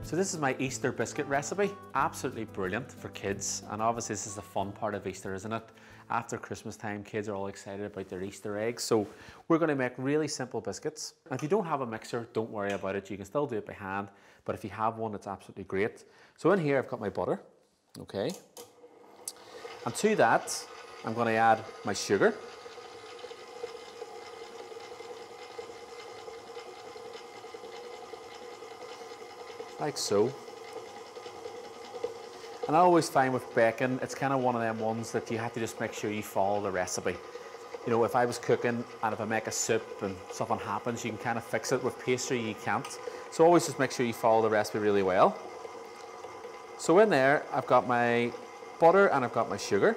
So this is my Easter biscuit recipe. Absolutely brilliant for kids, and obviously this is the fun part of Easter, isn't it? After Christmas time, kids are all excited about their Easter eggs. So we're going to make really simple biscuits. And if you don't have a mixer, don't worry about it. You can still do it by hand, but if you have one, it's absolutely great. So in here I've got my butter, okay? And to that, I'm going to add my sugar. Like so. And I always find with baking, it's kind of one of them ones that you have to just make sure you follow the recipe. You know, if I was cooking and if I make a soup and something happens, you can kind of fix it. With pastry, you can't. So always just make sure you follow the recipe really well. So in there, I've got my butter and I've got my sugar.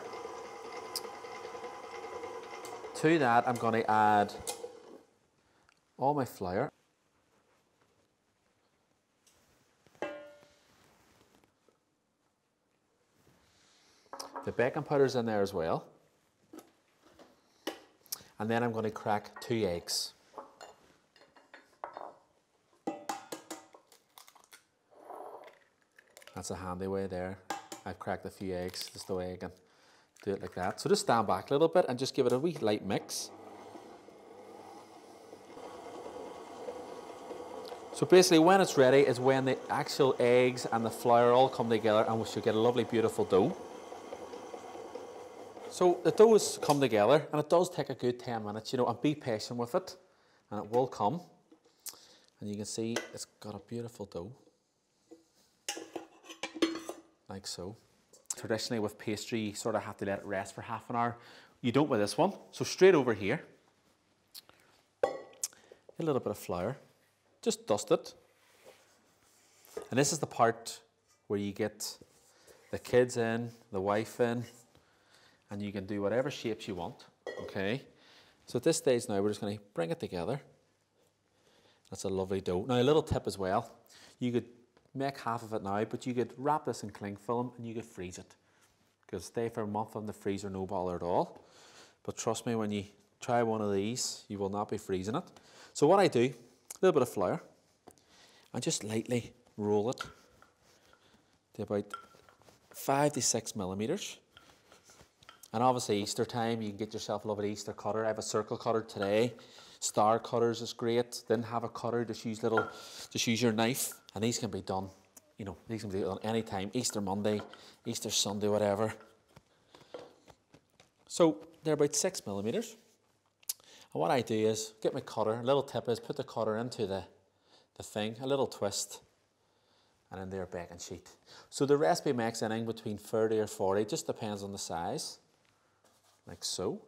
To that, I'm going to add all my flour. The baking powder's in there as well. And then I'm going to crack 2 eggs. That's a handy way there. I've cracked a few eggs just the way I can do it like that. So just stand back a little bit and just give it a wee light mix. So basically when it's ready is when the actual eggs and the flour all come together and we should get a lovely beautiful dough. So the dough has come together and it does take a good 10 minutes, you know, and be patient with it and it will come. And you can see it's got a beautiful dough, like so. Traditionally with pastry, you sort of have to let it rest for half an hour. You don't with this one. So straight over here, a little bit of flour, just dust it. And this is the part where you get the kids in, the wife in, and you can do whatever shapes you want, okay? So at this stage now, we're just going to bring it together. That's a lovely dough. Now a little tip as well, you could make half of it now, but you could wrap this in cling film and you could freeze it. Because stay for a month in the freezer, no bother at all. But trust me, when you try one of these, you will not be freezing it. So what I do, a little bit of flour, and just lightly roll it to about 5 to 6 millimeters. And obviously Easter time, you can get yourself a lovely Easter cutter. I have a circle cutter today. Star cutters is great. Didn't have a cutter, just use your knife. And these can be done, you know, these can be done anytime. Easter Monday, Easter Sunday, whatever. So they're about 6 millimeters. And what I do is get my cutter, a little tip is put the cutter into the thing, a little twist, and in their baking sheet. So the recipe makes anything between 30 or 40, just depends on the size. Like so.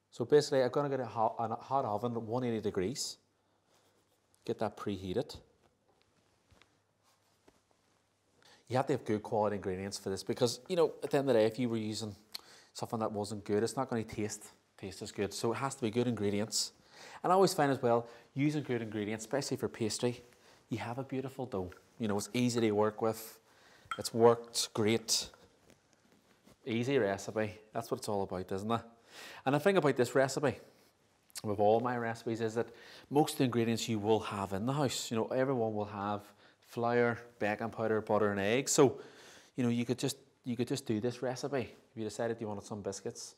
So basically I'm going to get a hot oven at 180 degrees. Get that preheated. You have to have good quality ingredients for this because, you know, at the end of the day, if you were using something that wasn't good, it's not going to taste as good. So it has to be good ingredients. And I always find as well, using good ingredients, especially for pastry, you have a beautiful dough. You know, it's easy to work with. It's worked great. Easy recipe. That's what it's all about, isn't it? And the thing about this recipe, with all my recipes, is that most of the ingredients you will have in the house. You know, everyone will have flour, baking powder, butter and eggs. So, you know, you could just do this recipe. If you decided you wanted some biscuits,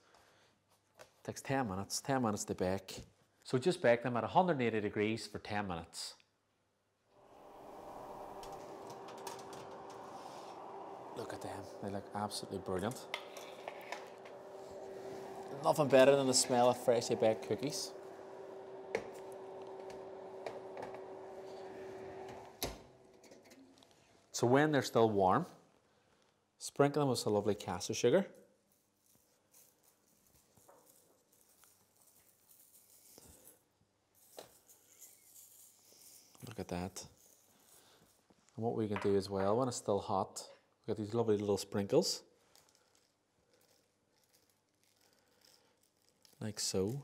it takes 10 minutes to bake. So just bake them at 180 degrees for 10 minutes. Look at them, they look absolutely brilliant. Nothing better than the smell of freshly baked cookies. So when they're still warm, sprinkle them with some lovely caster sugar. Look at that. And what we can do as well, when it's still hot, we've got these lovely little sprinkles. Like so.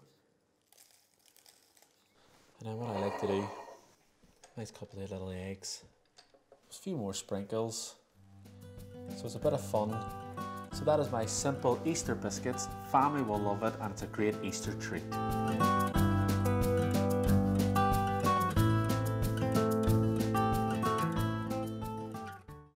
And then what I like to do, nice couple of little eggs. Just a few more sprinkles. So it's a bit of fun. So that is my simple Easter biscuits. Family will love it and it's a great Easter treat.